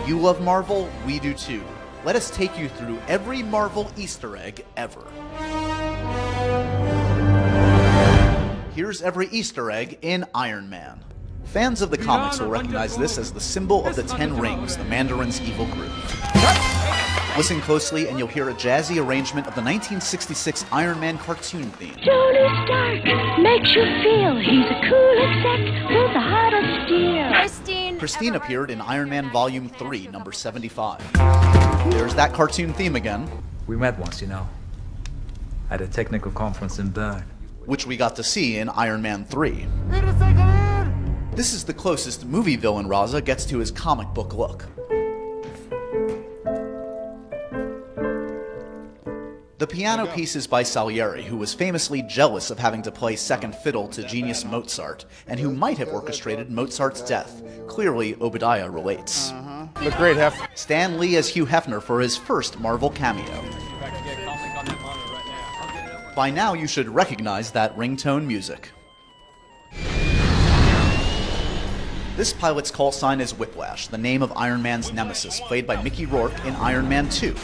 You love Marvel? We do too. Let us take you through every Marvel Easter egg ever. Here's every Easter egg in Iron Man. Fans of the comics will recognize this as the symbol of the Ten Rings, the Mandarin's evil group. Listen closely and you'll hear a jazzy arrangement of the 1966 Iron Man cartoon theme. Tony Stark makes you feel he's a cool exec with a heart of steel. Christine appeared in Iron Man Volume 3, number 75. There's that cartoon theme again. We met once, you know, at a technical conference in Bern. Which we got to see in Iron Man 3. This is the closest movie villain Raza gets to his comic book look. The piano piece is by Salieri, who was famously jealous of having to play second fiddle to genius Mozart, and who might have orchestrated Mozart's death. Clearly, Obadiah relates. Look great, Hef. Stan Lee as Hugh Hefner for his first Marvel cameo. By now, you should recognize that ringtone music. This pilot's call sign is Whiplash, the name of Iron Man's nemesis, played by Mickey Rourke in Iron Man 2.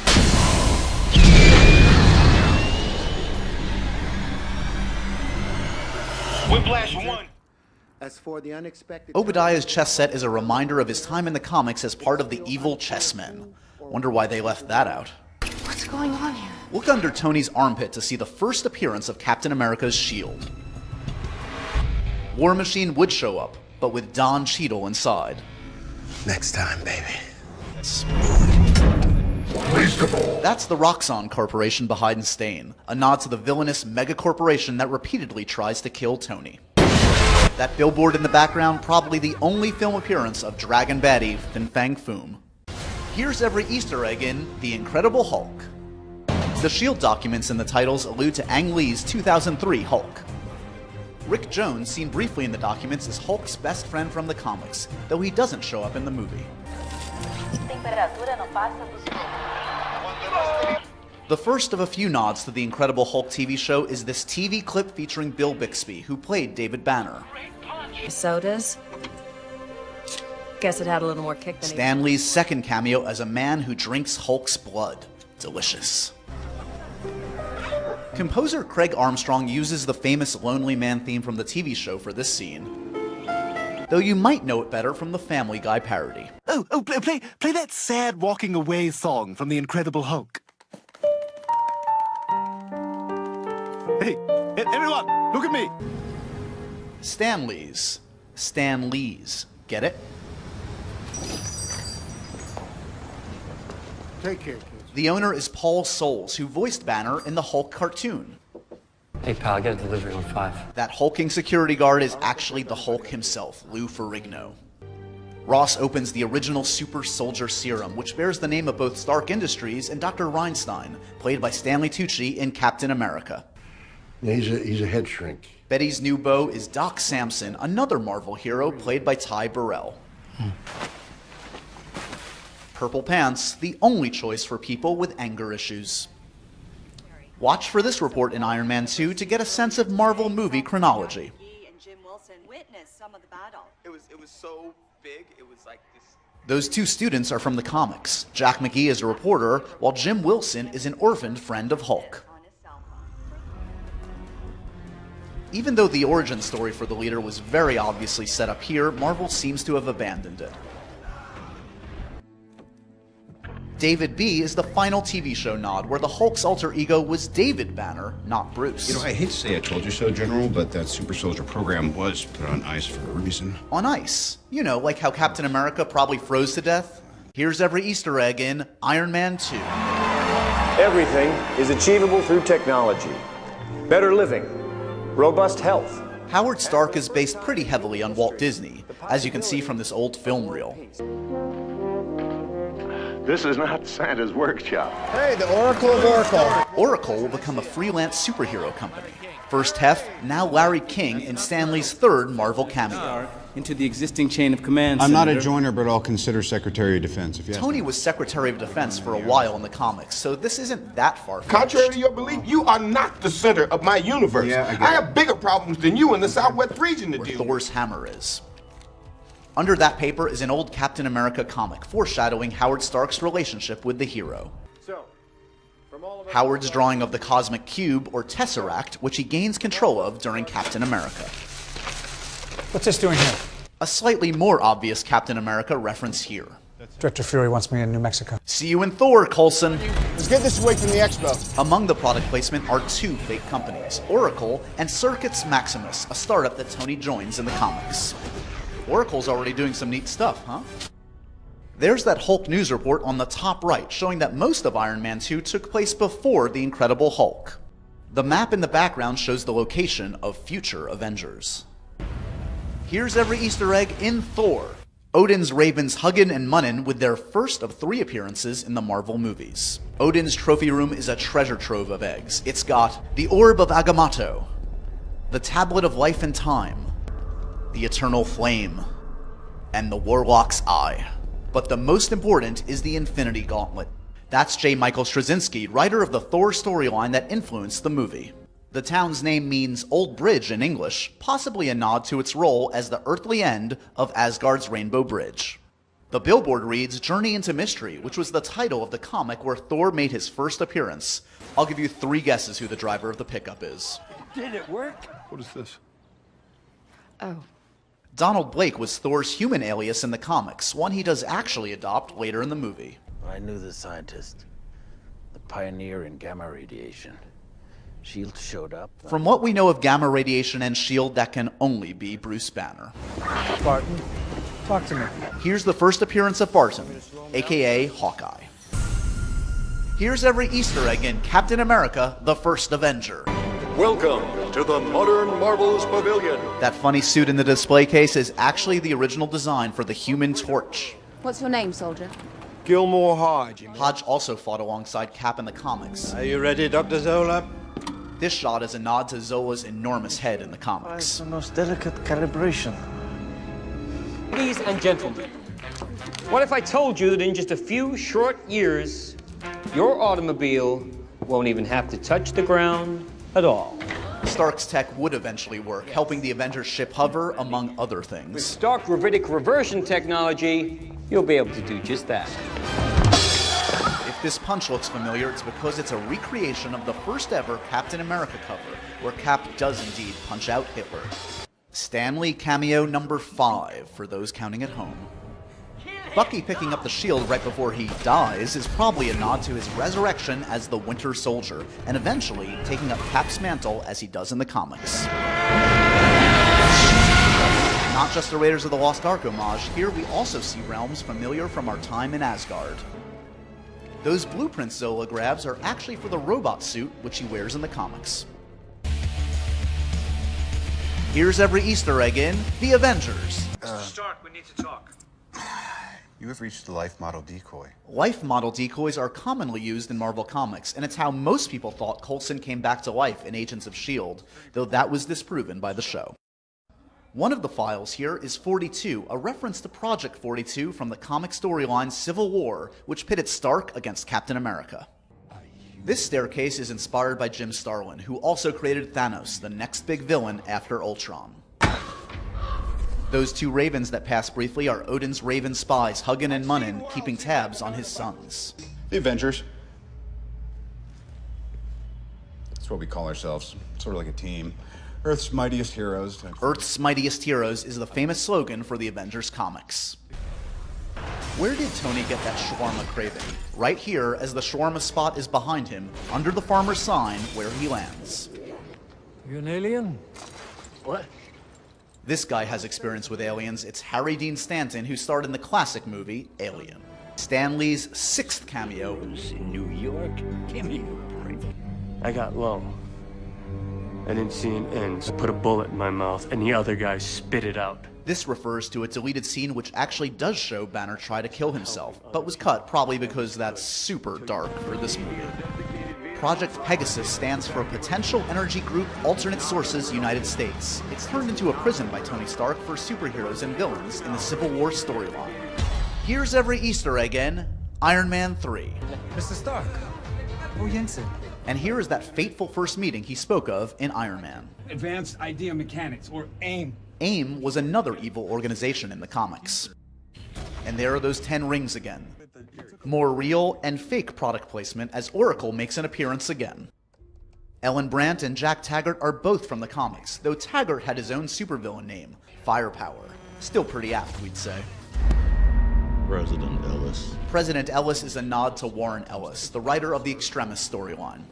Whiplash 1. As for the unexpected... Obadiah's chess set is a reminder of his time in the comics as part of the evil chessmen. Wonder why they left that out. What's going on here? Look under Tony's armpit to see the first appearance of Captain America's shield. War Machine would show up, but with Don Cheadle inside. Next time, baby. That's the Roxxon Corporation behind Stain, a nod to the villainous mega-corporation that repeatedly tries to kill Tony. That billboard in the background, probably the only film appearance of Dragon Baddie Fin Fang Foom. Here's every Easter egg in The Incredible Hulk. The S.H.I.E.L.D. documents in the titles allude to Ang Lee's 2003 Hulk. Rick Jones, seen briefly in the documents, is Hulk's best friend from the comics, though he doesn't show up in the movie. The first of a few nods to the Incredible Hulk TV show is this TV clip featuring Bill Bixby, who played David Banner. Sodas? Guess it had a little more kick than Stan Lee's second cameo as a man who drinks Hulk's blood. Delicious. Composer Craig Armstrong uses the famous Lonely Man theme from the TV show for this scene, though you might know it better from the Family Guy parody. Play that sad walking away song from The Incredible Hulk. Hey, everyone, look at me. Stan Lee's. Get it? Take care, kids. The owner is Paul Soles, who voiced Banner in the Hulk cartoon. Hey pal, I got a delivery on 5. That hulking security guard is actually the Hulk himself, Lou Ferrigno. Ross opens the original Super Soldier Serum, which bears the name of both Stark Industries and Dr. Reinstein, played by Stanley Tucci in Captain America. Yeah, he's a head shrink. Betty's new beau is Doc Samson, another Marvel hero played by Ty Burrell. Purple pants, the only choice for people with anger issues. Watch for this report in Iron Man 2 to get a sense of Marvel movie chronology. It was so big, it was like this. Those two students are from the comics. Jack McGee is a reporter, while Jim Wilson is an orphaned friend of Hulk. Even though the origin story for the leader was very obviously set up here, Marvel seems to have abandoned it. David B is the final TV show nod, where the Hulk's alter ego was David Banner, not Bruce. You know, I hate to say I told you so, General, but that Super Soldier program was put on ice for a reason. On ice. You know, like how Captain America probably froze to death? Here's every Easter egg in Iron Man 2. Everything is achievable through technology. Better living. Robust health. Howard Stark is based pretty heavily on Walt Disney, as you can see from this old film reel. This is not Santa's workshop. Hey, the Oracle of Oracle. Oracle will become a freelance superhero company. First Hef, now Larry King in Stanley's third Marvel cameo. Into the existing chain of command, I'm not a Senator. joiner, but I'll consider Secretary of Defense. If you Tony was Secretary of Defense for a while in the comics, so this isn't that far-fetched. Contrary to your belief, you are not the center of my universe. Yeah, I get I it. have bigger problems than you in the Southwest region to Where deal with. Thor's hammer is. Under that paper is an old Captain America comic foreshadowing Howard Stark's relationship with the hero. Howard's drawing of the cosmic cube, or tesseract, which he gains control of during Captain America. What's this doing here? A slightly more obvious Captain America reference here. Director Fury wants me in New Mexico. See you in Thor, Coulson. Let's get this away from the expo. Among the product placement are two fake companies, Oracle and Circuits Maximus, a startup that Tony joins in the comics. Oracle's already doing some neat stuff, huh? There's that Hulk news report on the top right showing that most of Iron Man 2 took place before the Incredible Hulk. The map in the background shows the location of future Avengers. Here's every Easter egg in Thor. Odin's ravens Hugin and Munnin with their first of 3 appearances in the Marvel movies. Odin's trophy room is a treasure trove of eggs. It's got the Orb of Agamotto, the Tablet of Life and Time, the Eternal Flame, and the Warlock's Eye. But the most important is the Infinity Gauntlet. That's J. Michael Straczynski, writer of the Thor storyline that influenced the movie. The town's name means Old Bridge in English, possibly a nod to its role as the earthly end of Asgard's Rainbow Bridge. The billboard reads Journey into Mystery, which was the title of the comic where Thor made his first appearance. I'll give you 3 guesses who the driver of the pickup is. Did it work? What is this? Oh. Donald Blake was Thor's human alias in the comics, one he does actually adopt later in the movie. I knew the scientist, the pioneer in gamma radiation. S.H.I.E.L.D. showed up. From what we know of gamma radiation and S.H.I.E.L.D., that can only be Bruce Banner. Barton, talk to me. Here's the first appearance of Barton, aka Hawkeye. Here's every Easter egg in Captain America, the First Avenger. Welcome to the Modern Marvels Pavilion. That funny suit in the display case is actually the original design for the Human Torch. What's your name, soldier? Gilmore Hodge. Hodge also fought alongside Cap in the comics. Are you ready, Dr. Zola? This shot is a nod to Zola's enormous head in the comics. It's the most delicate calibration. Ladies and gentlemen, what if I told you that in just a few short years, your automobile won't even have to touch the ground at all? Stark's tech would eventually work, helping the Avengers ship hover, among other things. With Stark gravitic reversion technology, you'll be able to do just that. If this punch looks familiar, it's because it's a recreation of the first ever Captain America cover, where Cap does indeed punch out Hitler. Stan Lee cameo number 5, for those counting at home. Bucky picking up the shield right before he dies is probably a nod to his resurrection as the Winter Soldier, and eventually taking up Cap's mantle as he does in the comics. Not just a Raiders of the Lost Ark homage, here we also see realms familiar from our time in Asgard. Those blueprints Zola grabs are actually for the robot suit, which he wears in the comics. Here's every Easter egg in The Avengers. Mr. Stark, we need to talk. You have reached the life model decoy. Life model decoys are commonly used in Marvel Comics, and it's how most people thought Coulson came back to life in Agents of S.H.I.E.L.D., though that was disproven by the show. One of the files here is 42, a reference to Project 42 from the comic storyline Civil War, which pitted Stark against Captain America. This staircase is inspired by Jim Starlin, who also created Thanos, the next big villain after Ultron. Those 2 ravens that pass briefly are Odin's raven spies, Hugin and Munnin, keeping tabs on his sons. The Avengers. That's what we call ourselves. Sort of like a team. Earth's mightiest heroes. Earth's Mightiest Heroes is the famous slogan for the Avengers comics. Where did Tony get that shawarma craving? Right here, as the shawarma spot is behind him, under the farmer's sign where he lands. You an alien? What? This guy has experience with aliens. It's Harry Dean Stanton, who starred in the classic movie Alien. Stan Lee's 6th cameo. In New York? Give me a break. I got low. I didn't see an end, so I put a bullet in my mouth, and the other guy spit it out. This refers to a deleted scene which actually does show Banner try to kill himself, but was cut probably because that's super dark for this movie. Project Pegasus stands for Potential Energy Group Alternate Sources United States. It's turned into a prison by Tony Stark for superheroes and villains in the Civil War storyline. Here's every Easter egg in Iron Man 3. Mr. Stark. Oh, Jensen. And here is that fateful first meeting he spoke of in Iron Man. Advanced idea mechanics, or AIM. AIM was another evil organization in the comics. And there are those 10 rings again. More real and fake product placement as Oracle makes an appearance again. Ellen Brandt and Jack Taggart are both from the comics, though Taggart had his own supervillain name, Firepower. Still pretty apt, we'd say. President Ellis. President Ellis is a nod to Warren Ellis, the writer of the Extremis storyline.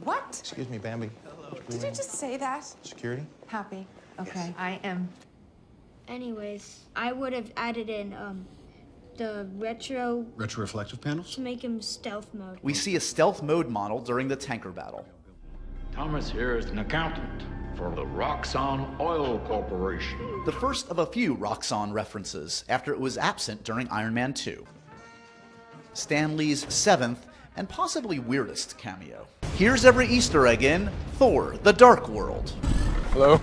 What? Excuse me, Bambi. Did you just say that? Security? Happy. Okay, I am. Anyways, I would have added in the Retroreflective panels? to make him stealth mode. We see a stealth mode model during the tanker battle. Thomas here is an accountant for the Roxxon Oil Corporation. The first of a few Roxxon references, after it was absent during Iron Man 2. Stan Lee's 7th and possibly weirdest cameo. Here's every Easter egg in Thor: The Dark World. Hello?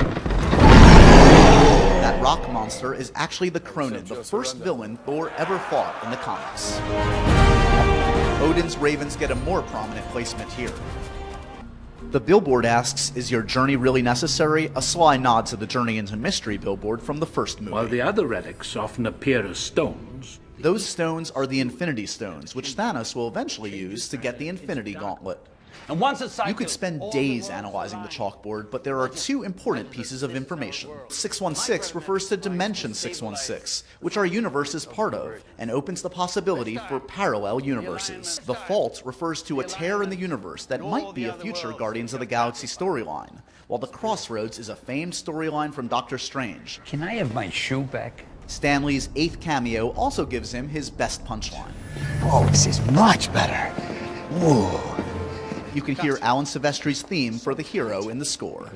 That rock monster is actually the Cronin, the first villain Thor ever fought in the comics. Odin's ravens get a more prominent placement here. The billboard asks, "Is your journey really necessary?" A sly nod to the Journey into Mystery billboard from the first movie. While the other relics often appear as stones. Those stones are the Infinity Stones, which Thanos will eventually use to get the Infinity Gauntlet. And once a cycle, you could spend days analyzing the chalkboard, but there are two important pieces of information. 616 refers to Dimension 616, which our universe is part of, and opens the possibility for parallel universes. The Fault refers to a tear in the universe that might be a future Guardians of the Galaxy storyline, while the Crossroads is a famed storyline from Doctor Strange. Can I have my shoe back? Stan Lee's 8th cameo also gives him his best punchline. Oh, this is much better. Whoa. You can hear Alan Silvestri's theme for the hero in the score.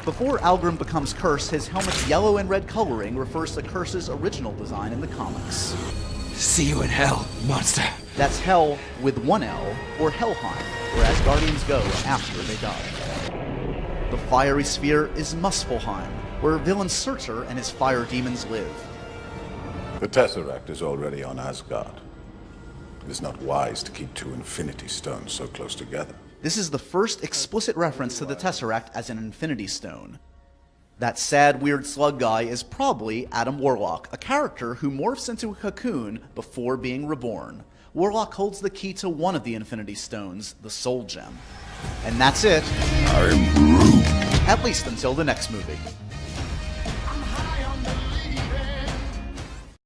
Before Algrim becomes Curse, his helmet's yellow and red coloring refers to Curse's original design in the comics. See you in hell, monster. That's Hell with one L, or Helheim, where Asgardians go after they die. The fiery sphere is Muspelheim, where villain Surtur and his fire demons live. The Tesseract is already on Asgard. It is not wise to keep two Infinity Stones so close together. This is the first explicit reference to the Tesseract as an Infinity Stone. That sad, weird slug guy is probably Adam Warlock, a character who morphs into a cocoon before being reborn. Warlock holds the key to one of the Infinity Stones, the Soul Gem. And that's it. I'm Groot. At least until the next movie.